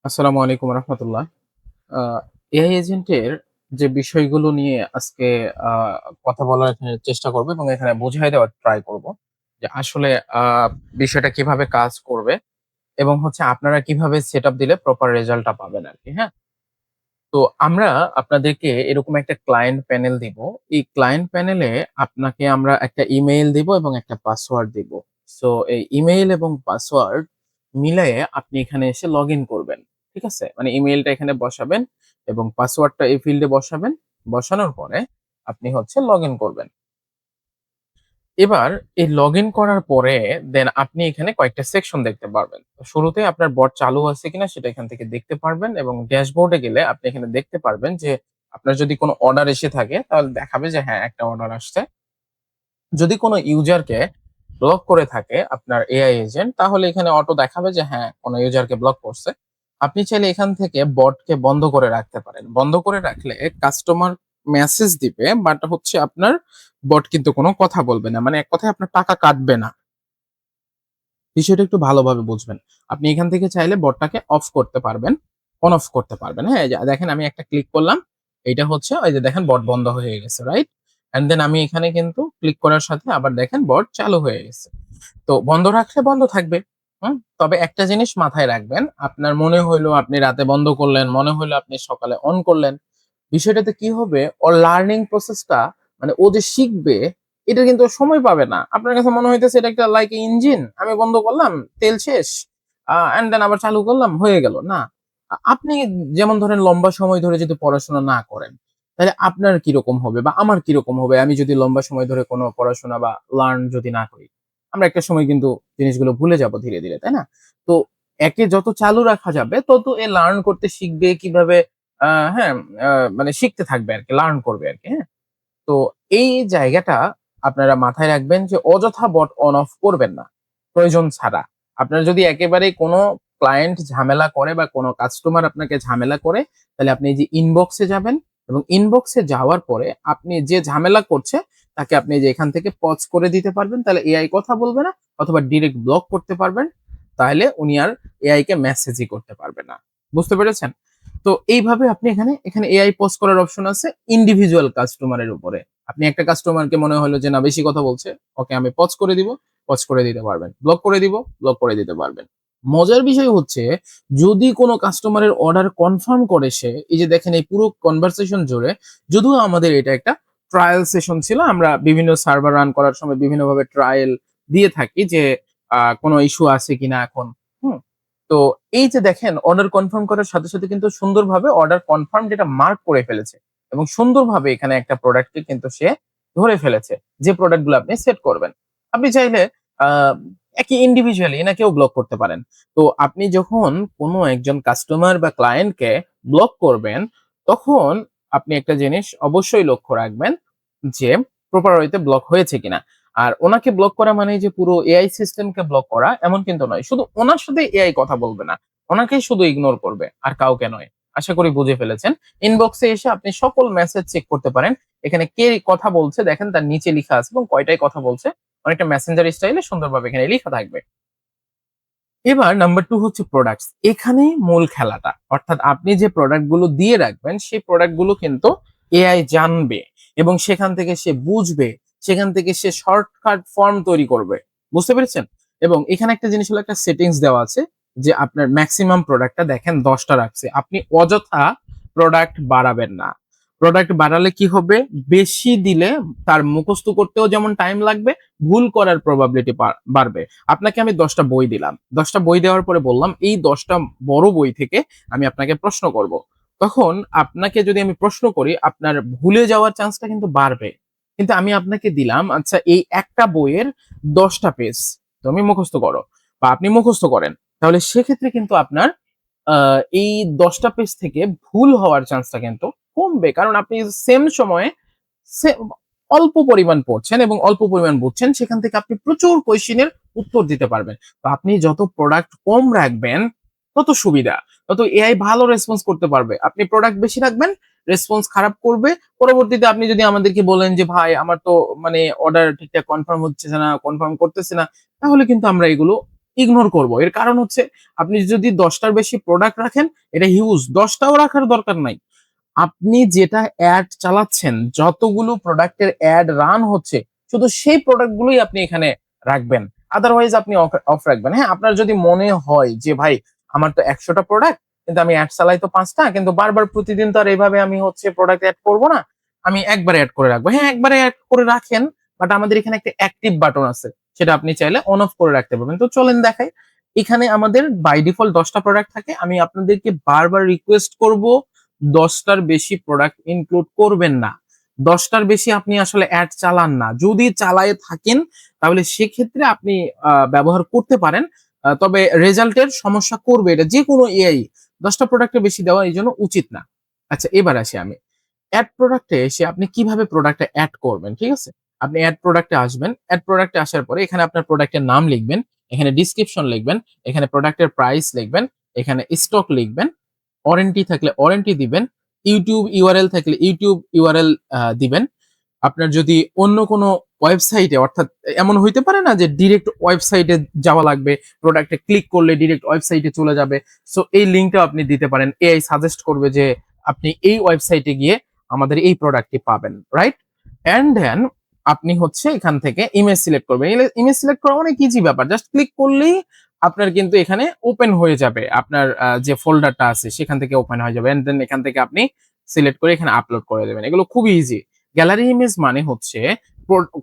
আসসালামু আলাইকুম রহমতুল্লাহ। এআই এজেন্টের যে বিষয়গুলো নিয়ে আজকে আ কথা বলার এখানে চেষ্টা করব এবং এখানে বুঝায় দেওয়ার ট্রাই করব। যে আসলে আ বিষয়টা কিভাবে কাজ করবে এবং হচ্ছে আপনারা কিভাবে সেটআপ দিলে প্রপার রেজাল্টটা পাবেন আরকি, হ্যাঁ? তো আমরা আপনাদেরকে এরকম একটা ক্লায়েন্ট প্যানেল দিব। এই ক্লায়েন্ট প্যানেলে আপনাকে আমরা একটা ইমেইল দিব এবং একটা পাসওয়ার্ড দিব। সো এই ইমেইল এবং পাসওয়ার্ড মিলায়ে আপনি এখানে এসে লগইন করবেন। ঠিক আছে? মানে ইমেইলটা এখানে বসাবেন এবং পাসওয়ার্ডটা এই ফিল্ডে বসাবেন। বসানোর পরে আপনি হচ্ছে লগইন করবেন। এবার এই লগইন করার পরে দেন আপনি এখানে কয়েকটা সেকশন দেখতে পারবেন। তো শুরুতে আপনার বট চালু আছে কিনা সেটা এখান থেকে দেখতে পারবেন এবং ড্যাশবোর্ডে গেলে আপনি এখানে দেখতে পারবেন যে আপনার যদি কোনো অর্ডার এসে থাকে তাহলে দেখাবে যে হ্যাঁ, একটা অর্ডার আসছে। যদি কোনো ইউজারকে ব্লক করে থাকে আপনার এআই এজেন্ট তাহলে এখানে অটো দেখাবে যে হ্যাঁ, কোনো ইউজারকে ব্লক করছে। আপনি চাইলে এখান থেকে বটকে বন্ধ করে রাখতে পারেন। বন্ধ করে রাখলে কাস্টমার মেসেজ দিবে বাট হচ্ছে আপনার বট কিন্তু কোনো কথা বলবে না। মানে এক কথায় আপনার টাকা কাটবে না। বিষয়টা একটু ভালোভাবে বুঝবেন। আপনি এখান থেকে চাইলে বটটাকে অফ করতে পারবেন, অন অফ করতে পারবেন। হ্যাঁ? এই যে দেখেন আমি একটা ক্লিক করলাম। এইটা হচ্ছে ওই যে দেখেন বট বন্ধ হয়ে গেছে, রাইট? অ্যান্ড দেন আমি এখানে কিন্তু ক্লিক করার সাথে আবার দেখেন বট চালু হয়ে গেছে। তো বন্ধ রাখলে বন্ধ থাকবে। তবে একটা জিনিস মাথায় রাখবেন, আপনার মনে হইলো আপনি রাতে বন্ধ করলেন, মনে হইলো আপনি সকালে অন করলেন। বিষয়টাতে কি হবে ওর লার্নিং প্রসেসটা মানে ও যে শিখবে এটা কিন্তু ও সময় পাবে না। আপনার কাছে মনে হইতেছে এটা একটা লাইক ইঞ্জিন। আমি বন্ধ করলাম, তেল শেষ। অ্যান্ড দেন আবার চালু করলাম, হয়ে গেল। না। আপনি যেমন ধরেন লম্বা সময় ধরে যদি পড়াশোনা না করেন, তাহলে আপনার কিরকম হবে বা আমার কিরকম হবে আমি যদি লম্বা সময় ধরে কোনো পড়াশোনা বা লার্ন যদি না করি। আমরা একটা সময় কিন্তু জিনিসগুলো ভুলে যাব ধীরে, ধীরে, তাই না? তো একে যত চালু রাখা যাবে তত এ লার্ন করতে শিখবে কিভাবে আ হ্যাঁ, আ মানে শিখতে থাকবে আরকি, লার্ন করবে আরকি, হ্যাঁ? তো এই জায়গাটা আপনারা মাথায় রাখবেন যে অযথা বট অন অফ করবেন না, প্রয়োজন ছাড়া। আপনার যদি একেবারেই কোনো ক্লায়েন্ট ঝামেলা করে বা কোনো কাস্টমার আপনাকে ঝামেলা করে, তাহলে আপনি এই যে ইনবক্সে যাবেন এবং ইনবক্সে যাওয়ার পরে আপনি যে ঝামেলা করছে তাকে আপনি যে এখান থেকে পজ করে দিতে পারবেন। তাহলে এআই কথা বলবে না অথবা ডিরেক্ট ব্লক করতে পারবেন। তাহলে উনি আর এআই কে মেসেজই করতে পারবে না। বুঝতে পেরেছেন? তো এইভাবে আপনি এখানে এআই পোস্ট করার অপশন আছে ইন্ডিভিজুয়াল কাস্টমারের উপরে। আপনি একটা কাস্টমারকে মনে হলো যে না বেশি কথা বলছে, ওকে আমি পজ করে দিব, পজ করে দিতে পারবেন। ব্লক করে দিব, ব্লক করে দিতে পারবেন। মজার বিষয় হচ্ছে যদি কোন কাস্টমারের অর্ডার কনফার্ম করে সে, এই যে দেখেন এই পুরো কনভারসেশন জুড়ে যদিও আমাদের এটা একটা ট্রায়াল সেশন ছিল। আমরা বিভিন্ন সার্ভার রান করার সময় বিভিন্নভাবে ট্রায়াল দিয়ে থাকি যে কোন ইস্যু আছে কিনা এখন। হুম? তো এই যে দেখেন অর্ডার কনফার্ম করার সাথে, সাথে কিন্তু সুন্দরভাবে অর্ডার কনফার্ম যেটা মার্ক করে ফেলেছে এবং সুন্দরভাবে এখানে একটা প্রোডাক্টকে কিন্তু সে ধরে ফেলেছে। যে প্রোডাক্ট গুলো আপনি সেট করবেন। আপনি চাইলে আ একে ইন্ডিভিজুয়ালি এনাকেও ব্লক করতে পারেন। তো আপনি যখন কোনো একজন কাস্টমার বা ক্লায়েন্টকে ব্লক করবেন, তখন আপনি একটা জিনিস অবশ্যই লক্ষ্য রাখবেন যে প্রপার ওয়েতে ব্লক হয়েছে কিনা। আর উনাকে ব্লক করা মানে যে পুরো এআই সিস্টেমকে ব্লক করা এমন কিন্তু নয়। শুধু উনার সাথে এআই কথা বলবে না। উনাকেই শুধু ইগনোর করবে আর কাউকে নয়। আশা করি বুঝে ফেলেছেন। ইনবক্সে এসে আপনি সকল মেসেজ চেক করতে পারেন। এখানে কে কথা বলছে দেখেন তার নিচে লিখা আছে এবং কয়টায় কথা বলছে। অনেকটা মেসেঞ্জার স্টাইলে সুন্দরভাবে এখানে লিখা থাকবে। এবার নাম্বার 2 হচ্ছে প্রোডাক্টস। এখানেই মূল খেলাটা। অর্থাৎ আপনি যে প্রোডাক্ট গুলো দিয়ে রাখবেন, সেই প্রোডাক্ট গুলো কিন্তু এআই জানবে এবং সেখান থেকে সে বুঝবে। সেখান থেকে সে শর্টকাট ফর্ম তৈরি করবে। বুঝতে পেরেছেন? এবং এখানে একটা জিনিস হলো একটা সেটিংস দেওয়া আছে যে আপনার মেক্সিমাম প্রোডাক্টটা দেখেন ১০ টা রাখছে। আপনি অযথা প্রোডাক্ট বাড়াবেন না। প্রোডাক্ট বাড়ালে কি হবে? বেশি দিলে তার মুখস্থ করতেও যেমন টাইম লাগবে, ভুল করার প্রবাবিলিটি বাড়বে। আপনাকে আমি ১০ টা বই দিলাম। ১০ টা বই দেওয়ার পরে বললাম, এই ১০ টা বড় বই থেকে আমি আপনাকে প্রশ্ন করব। তখন আপনাকে যদি আমি প্রশ্ন করি, আপনার ভুলে যাওয়ার চান্সটা কিন্তু বাড়বে। কিন্তু আমি আপনাকে দিলাম, আচ্ছা এই একটা বইয়ের ১০ টা পেজ তুমি মুখস্থ করো বা আপনি মুখস্থ করেন। তাহলে সেক্ষেত্রে কিন্তু আপনার আ এই ১০ টা পেজ থেকে ভুল হওয়ার চান্সটা কিন্তু কমবে। কারণ আপনি সেম সময়ে সে অল্প পরিমাণ পড়ছেন এবং অল্প পরিমাণ বুঝছেন, সেখান থেকে আপনি প্রচুর কোয়েশ্চেনের উত্তর দিতে পারবেন। তো আপনি যত প্রোডাক্ট কম রাখবেন, তত সুবিধা। তত এআই ভালো রেসপন্স করতে পারবে। আপনি প্রোডাক্ট বেশি রাখবেন, রেসপন্স খারাপ করবে। পরবর্তীতে আপনি যদি আমাদেরকে বলেন যে, "ভাই আমার তো মানে অর্ডার ঠিকঠাক কনফার্ম হচ্ছে না, কনফার্ম করতেছে না।" তাহলে কিন্তু আমরা এগুলো ইগনোর করব। এর কারণ হচ্ছে আপনি যদি 10টার বেশি প্রোডাক্ট রাখেন, এটা হিউজ, 10টাও রাখার দরকার নাই। আপনি যেটা অ্যাড চালাচ্ছেন, যতগুলো প্রোডাক্টের অ্যাড রান হচ্ছে, শুধু সেই প্রোডাক্ট গুলোই আপনি এখানে রাখবেন। আদারওয়াইজ আপনি অফ রাখবেন। হ্যাঁ, আপনার যদি মনে হয় যে ভাই আমার তো 100টা প্রোডাক্ট, কিন্তু আমি অ্যাড চালাই তো 5টা, কিন্তু বারবার প্রতিদিন তো আর এইভাবে আমি হচ্ছে প্রোডাক্ট অ্যাড করব না, আমি একবারে অ্যাড করে রাখবো। হ্যাঁ, একবারে অ্যাড করে রাখেন, বাট আমাদের এখানে একটা অ্যাক্টিভ বাটন আছে, সেটা আপনি চাইলে অন অফ করে রাখতে পারবেন। তো চলেন দেখাই। এখানে আমাদের বাই ডিফল্ট 10টা প্রোডাক্ট থাকে। আমি আপনাদেরকে বারবার রিকোয়েস্ট করব 10টার বেশি প্রোডাক্ট ইনক্লুড করবেন না। 10টার বেশি আপনি আসলে অ্যাড চালান না। যদি চালায়ে থাকেন তাহলে সেক্ষেত্রে আপনি ব্যবহার করতে পারেন। তবে রেজাল্টের সমস্যা করবে এটা, যেকোনো এআই 10টা প্রোডাক্টের বেশি দেওয়া এইজন্য উচিত না। আচ্ছা, এবার আসি আমি। এড প্রোডাক্টে এসে আপনি কিভাবে প্রোডাক্টটা এড করবেন, ঠিক আছে? আপনি এড প্রোডাক্টে আসবেন। এড প্রোডাক্টে আসার পরে এখানে আপনার প্রোডাক্টের নাম লিখবেন, এখানে ডেসক্রিপশন লিখবেন, এখানে প্রোডাক্টের প্রাইস লিখবেন, এখানে স্টক লিখবেন, ওয়ারেন্টি থাকলে ওয়ারেন্টি দিবেন, ইউটিউব ইউআরএল থাকলে ইউটিউব ইউআরএল দিবেন। আপনার যদি অন্য কোনো ওয়েবসাইটে, অর্থাৎ এমন হইতে পারে না যে ডিরেক্ট ওয়েবসাইটে যাওয়া লাগবে, প্রোডাক্টে ক্লিক করলে ডিরেক্ট ওয়েবসাইটে চলে যাবে। সো এই লিঙ্কটাও আপনি দিতে পারেন। এআই সাজেস্ট করবে যে আপনি এই ওয়েবসাইটে গিয়ে আমাদের এই প্রোডাক্টটি পাবেন, রাইট? এন্ড দেন আপনি হচ্ছে এখান থেকে ইমেজ সিলেক্ট করবেন। ইমেজ সিলেক্ট করা অনেক ইজি ব্যাপার, জাস্ট ক্লিক করলেই আপনার কিন্তু এখানে ওপেন হয়ে যাবে, আপনার যে ফোল্ডারটা আছে সেখান থেকে ওপেন হয়ে যাবে। এন্ড দেন এখান থেকে আপনি সিলেক্ট করে এখানে আপলোড করে দেবেন। এগুলো খুবই ইজি। গ্যালারি ইমেজ মানে হচ্ছে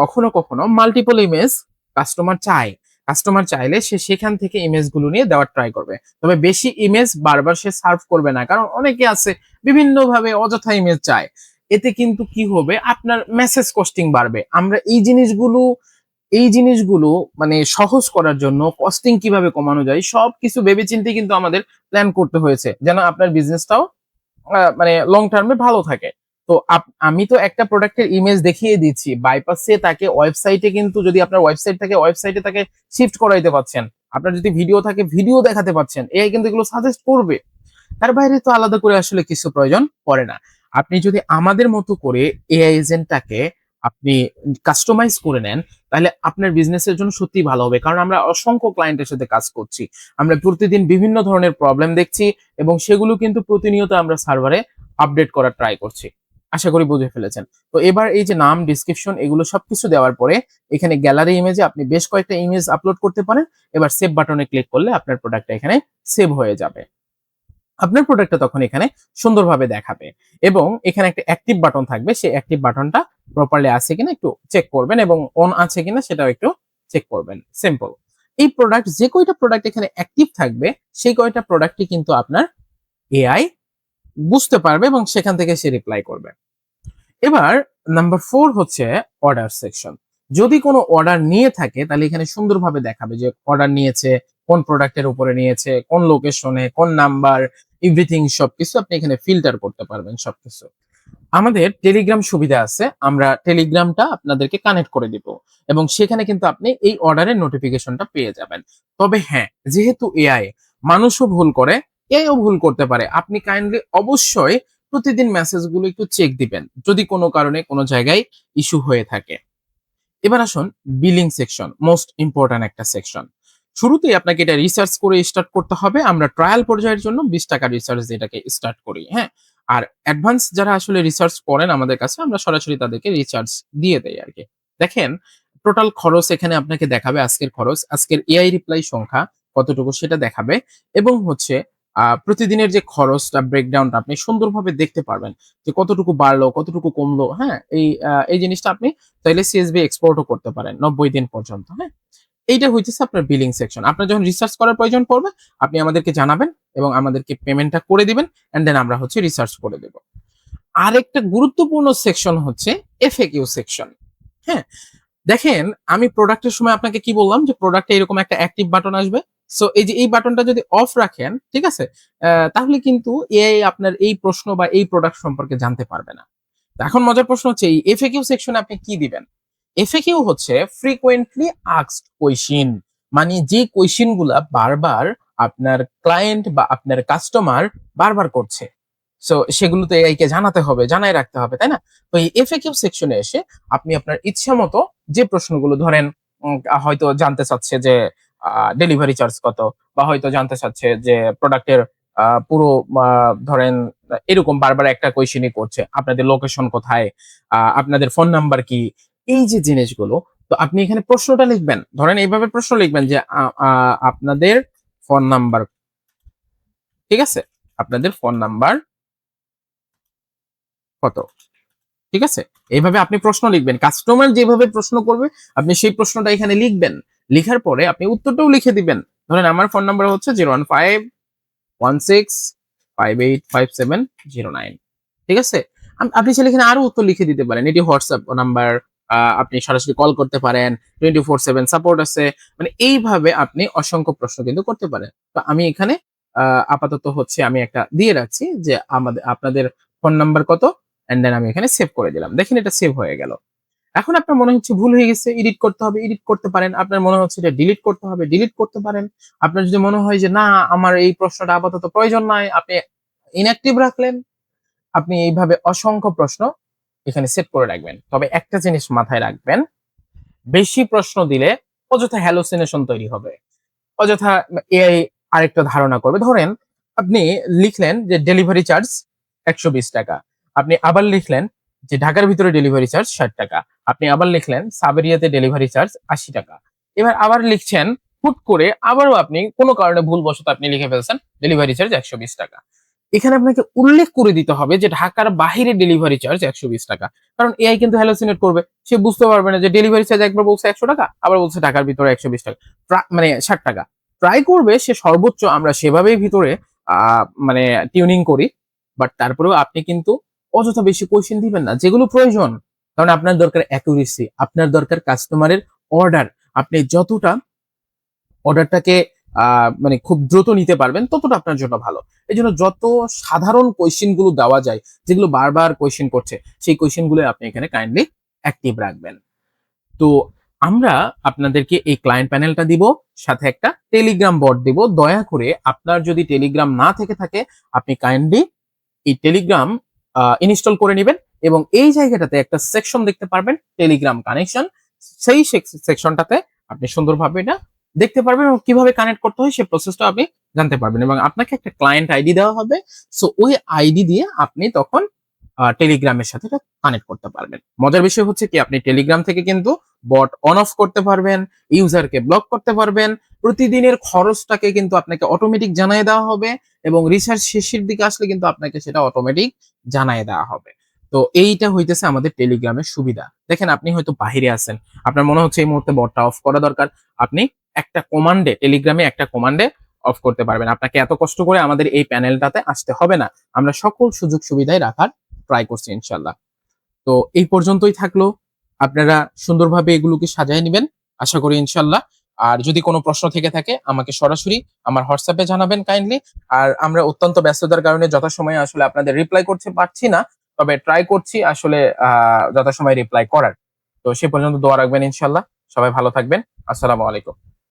কখনো কখনো মাল্টিপল ইমেজ কাস্টমার চায়, কাস্টমার চাইলে সে সেখান থেকে ইমেজগুলো নিয়ে দেওয়ার ট্রাই করবে। তবে বেশি ইমেজ বারবার সে সার্ভ করবে না, কারণ অনেকে আছে বিভিন্ন ভাবে অযথা ইমেজ চায়। এতে কিন্তু কি হবে, আপনার মেসেজ কস্টিং বাড়বে। আমরা এই জিনিসগুলো মানে সহজ করার জন্য কস্টিং কিভাবে কমানো যায় সবকিছু ভেবেচিন্তে কিন্তু আমাদের প্ল্যান করতে হয়েছে, যেন আপনার বিজনেসটাও মানে লং টার্মে ভালো থাকে। তো আমি তো একটা প্রোডাক্টের ইমেজ দেখিয়ে দিচ্ছি, বাইপাসে তাকে ওয়েবসাইটে, কিন্তু যদি আপনার ওয়েবসাইট থাকে ওয়েবসাইটে তাকে শিফট করাইতে পারছেন, আপনার যদি ভিডিও থাকে ভিডিও দেখাতে পাচ্ছেন, এআই কিন্তু এগুলো সাজেস্ট করবে। তার বাইরে তো আলাদা করে আসলে কিছু প্রয়োজন পড়ে না। আপনি যদি আমাদের মতো করে এআই এজেন্টটাকে আপনি কাস্টমাইজ করে নেন, তাহলে আপনার বিজনেসের জন্য সত্যিই ভালো হবে। কারণ আমরা অসংখ্য ক্লায়েন্টের সাথে কাজ করছি, আমরা প্রতিদিন বিভিন্ন ধরনের প্রবলেম দেখছি এবং সেগুলো কিন্তু প্রতিনিয়ত আমরা সার্ভারে আপডেট করার ট্রাই করছি। আশা করি বুঝে ফেলেছেন। তো এবার এই যে নাম, ডিসক্রিপশন এগুলো সবকিছু দেওয়ার পরে এখানে গ্যালারি ইমেজে আপনি বেশ কয়েকটা ইমেজ আপলোড করতে পারেন। এবার সেভ বাটনে ক্লিক করলে আপনার প্রোডাক্টটা এখানে সেভ হয়ে যাবে। আপনার প্রোডাক্টটা তখন এখানে সুন্দরভাবে দেখাবে এবং এখানে একটা অ্যাক্টিভ বাটন থাকবে, সেই অ্যাক্টিভ বাটনটা প্রপারলি আছে কিনা একটু চেক করবেন এবং অন আছে কিনা সেটাও একটু চেক করবেন। সিম্পল। এই প্রোডাক্ট, যে কয়টা প্রোডাক্ট এখানে অ্যাক্টিভ থাকবে সেই কয়টা প্রোডাক্টই কিন্তু আপনার এআই বুঝতে পারবে এবং সেখান থেকে সে রিপ্লাই করবে। এবার নাম্বার 4 হচ্ছে অর্ডার সেকশন। যদি কোনো অর্ডার নিয়ে থাকে তাহলে এখানে সুন্দরভাবে দেখাবে যে অর্ডার নিয়েছে, কোন প্রোডাক্টের উপরে নিয়েছে, কোন লোকেশনে, কোন নাম্বার, এভরিথিং সবকিছু আপনি এখানে ফিল্টার করতে পারবেন সবকিছু। আমাদের টেলিগ্রাম সুবিধা আছে, আমরা টেলিগ্রামটা আপনাদেরকে কানেক্ট করে দিব এবং সেখানে কিন্তু আপনি এই অর্ডারের নোটিফিকেশনটা পেয়ে যাবেন। তবে হ্যাঁ, যেহেতু এআই, মানুষও ভুল করে, এআইও ভুল করতে পারে। আপনি কাইন্ডলি অবশ্যই প্রতিদিন মেসেজগুলো একটু চেক দিবেন যদি কোনো কারণে কোনো জায়গায় ইস্যু হয়ে থাকে। এবার আসুন বিলিং সেকশন, মোস্ট ইম্পর্ট্যান্ট একটা সেকশন। শুরুতেই আপনাকে এটা রিসার্চ করে স্টার্ট করতে হবে। আমরা ট্রায়াল পর্যায়ের জন্য 20 টাকা রিসার্চ দিয়ে এটাকে স্টার্ট করি, হ্যাঁ? আর অ্যাডভান্স যারা আসলে রিসার্চ করেন আমাদের কাছে, আমরা সরাসরি তাদেরকে রিচার্জ দিয়ে দেই আরকি। দেখেন, টোটাল খরচ এখানে আপনাকে দেখাবে, আজকের খরচ, আজকের এআই রিপ্লাই সংখ্যা কতটুকু সেটা দেখাবে এবং হচ্ছে প্রতিদিনের যে খরচটা ব্রেকডাউনটা আপনি সুন্দরভাবে দেখতে পারবেন যে কতটুকু বাড়লো, কতটুকু কমলো, হ্যাঁ? এই জিনিসটা আপনি চাইলে সিএসভি এক্সপোর্টও করতে পারেন 90 দিন পর্যন্ত, হ্যাঁ? এইটা হইতেছে আপনার বিলিং সেকশন। আপনার যখন রিসার্চ করার প্রয়োজন পড়বে, আপনি আমাদেরকে জানাবেন এবং আমাদেরকে পেমেন্টটা করে দিবেন অ্যান্ড দেন আমরা হচ্ছে রিসার্চ করে দেব। আরেকটা গুরুত্বপূর্ণ সেকশন হচ্ছে এফএকিউ সেকশন, হ্যাঁ? দেখেন, আমি প্রোডাক্টের সময় আপনাকে কি বললাম যে প্রোডাক্টে এরকম একটা অ্যাক্টিভ বাটন আসবে। সো এই যে এই বাটনটা যদি অফ রাখেন, ঠিক আছে? তাহলে কিন্তু এআই আপনার এই প্রশ্ন বা এই প্রোডাক্ট সম্পর্কে জানতে পারবে না। তো এখন মজার প্রশ্ন হচ্ছে এই এফএকিউ সেকশনে আপনি কি দিবেন? এফএকিউ হচ্ছে ফ্রিকোয়েন্টলি আস্কড কোয়েশ্চেন। মানে যে কোয়েশ্চেন গুলা বারবার আপনার ক্লায়েন্ট বা আপনার কাস্টমার বারবার করছে। সো সেগুলো তো এআই কে জানাতে হবে, জানায় রাখতে হবে, তাই না? তো এই এফএকিউ সেকশনে এসে আপনি আপনার ইচ্ছা মতো যে প্রশ্নগুলো ধরেন হয়তো জানতে চাচ্ছে যে ডেলিভারি চার্জ কত, বা হয়তো জানতে চাচ্ছে যে প্রোডাক্টের পুরো ধরেন এরকম বারবার একটা কোয়েশ্চেনই করছে, আপনাদের লোকেশন কোথায়, আপনাদের ফোন নাম্বার কি, এই যে জিনিসগুলো। তো আপনি এখানে প্রশ্নটা লিখবেন, ধরেন এইভাবে প্রশ্ন লিখবেন যে আপনাদের ফোন নাম্বার, ঠিক আছে, আপনাদের ফোন নাম্বার কত, ঠিক আছে। এইভাবে আপনি প্রশ্ন লিখবেন, কাস্টমার যেভাবে প্রশ্ন করবে আপনি সেই প্রশ্নটা এখানে লিখবেন। লিখার পরে আপনি উত্তরটাও লিখে দিবেন। ধরেন আমার ফোন নাম্বার হচ্ছে 01516585709, ঠিক আছে। আপনি চাইলে এখানে আরো উত্তর লিখে দিতে পারেন, এটি হোয়াটসঅ্যাপ নাম্বার, আপনি সরাসরি কল করতে পারেন, 24/7 সাপোর্ট আছে। মানে এইভাবে আপনি অসংখ্য প্রশ্ন কিন্তু করতে পারেন। তো আমি এখানে আপাতত হচ্ছে আমি একটা দিয়ে রাখছি যে আপনাদের ফোন নাম্বার কত, এন্ড দেন আমি এখানে সেভ করে দিলাম। দেখেন এটা সেভ হয়ে গেল। এখন আপনার মনে হচ্ছে ভুল হয়ে গেছে, এডিট করতে হবে, এডিট করতে পারেন। আপনার মনে হচ্ছে এটা ডিলিট করতে হবে, ডিলিট করতে পারেন। আপনার যদি মনে হয় যে না, আমার এই প্রশ্নটা আপাতত প্রয়োজন নাই, আপনি ইনঅ্যাক্টিভ রাখলেন। আপনি এইভাবে অসংখ্য প্রশ্ন এখানে সেট করে রাখবেন। তবে একটা জিনিস মাথায় রাখবেন, বেশি প্রশ্ন দিলে অযথা হ্যালোসিনেশন তৈরি হবে, অযথা এআই আরেকটা ধারণা করবে। ধরেন আপনি লিখলেন যে ডেলিভারি চার্জ 120 টাকা, আপনি আবার লিখলেন যে ঢাকার ভিতরে ডেলিভারি চার্জ 60 টাকা, আপনি আবার লিখলেন সাবেরিয়াতে ডেলিভারি চার্জ 80 টাকা। এবার আবার লিখছেন, হুট করে আবারও আপনি কোনো কারণে ভুলবশত আপনি লিখে ফেলছেন ডেলিভারি চার্জ 120 টাকা। এখানে আপনাকে উল্লেখ করে দিতে হবে যে ঢাকার বাহিরে ডেলিভারি চার্জ 120 টাকা। কারণ এআই কিন্তু হ্যালোসিনেট করবে, সে বুঝতে পারবে না যে ডেলিভারি চার্জ একবার বলছে 100 টাকা, আবার বলছে ঢাকার ভিতরে 120 টাকা, মানে 60 টাকা। ট্রাই করবে সে সর্বোচ্চ, আমরা সেভাবেই ভিতরে মানে টিউনিং করি। বাট তারপরেও আপনি কিন্তু অযথা বেশি কোয়েশ্চেন দিবেন না যেগুলো প্রয়োজন। কারণ আপনার দরকার অ্যাকুরেসি, আপনার দরকার কাস্টমারের অর্ডার। আপনি যতটা অর্ডারটাকে মানে খুব দ্রুত নিতে পারবেন ততটা আপনার জন্য ভালো। এই জন্য যত সাধারণ কোয়েশ্চেন গুলো দেওয়া যায়, যেগুলো বারবার কোয়েশ্চেন করছে, সেই কোয়েশ্চেন গুলো আপনি এখানে কাইন্ডলি অ্যাক্টিভ রাখবেন। তো আমরা আপনাদেরকে এই ক্লায়েন্ট প্যানেলটা দিব, সাথে একটা টেলিগ্রাম বট দিব। দয়া করে আপনার যদি টেলিগ্রাম না থেকে থাকে, আপনি কাইন্ডলি এই টেলিগ্রাম ইনস্টল করে নেবেন, এবং এই জায়গাটাতে একটা সেকশন দেখতে পারবেন টেলিগ্রাম কানেকশন। সেই সেকশনটাতে আপনি সুন্দরভাবে এটা দেখতে পারবেন এবং কিভাবে কানেক্ট করতে হয় সেই প্রসেসটা আপনি জানতে পারবেন, এবং আপনাকে একটা ক্লায়েন্ট আইডি দেওয়া হবে। সো ওই আইডি দিয়ে আপনি তখন টেলিগ্রামের সাথে এটা কানেক্ট করতে পারবেন। মজার বিষয় হচ্ছে কি, আপনি টেলিগ্রাম থেকে কিন্তু বট অন অফ করতে পারবেন, ইউজারকে ব্লক করতে পারবেন, প্রতিদিনের খরচটাকে কিন্তু আপনাকে অটোমেটিক জানিয়ে দেওয়া হবে, এবং রিসার্চ শেষের দিকে আসলে কিন্তু আপনাকে সেটা অটোমেটিক জানিয়ে দেওয়া হবে। তো এইটা হইতেছে আমাদের টেলিগ্রামের সুবিধা। দেখেন আপনি হয়তো বাহিরে আছেন, আপনার মনে হচ্ছে এই মুহূর্তে বটটা অফ করা দরকার, আপনি একটা কমান্ডে, টেলিগ্রামে একটা কমান্ডে অফ করতে পারবেন। আপনাকে এত কষ্ট করে আমাদের এই প্যানেলটাতে আসতে হবে না, আমরা সকল সুযোগ সুবিধাই রাখার ট্রাই করছি ইনশাল্লাহ। তো এই পর্যন্তই থাকলো, আপনারা সুন্দরভাবে এগুলোকে সাজায় নেবেন আশা করি ইনশাল্লাহ। আর যদি কোনো প্রশ্ন থেকে থাকে আমাকে সরাসরি আমার হোয়াটসঅ্যাপে জানাবেন কাইন্ডলি। আর আমরা অত্যন্ত ব্যস্ততার কারণে যথাসময়ে আসলে আপনাদের রিপ্লাই করতে পারছি না, তবে ট্রাই করছি আসলে যথাসময়ে রিপ্লাই করার। তো সে পর্যন্ত দোয়া রাখবেন ইনশাল্লাহ। সবাই ভালো থাকবেন। আসসালামু আলাইকুম।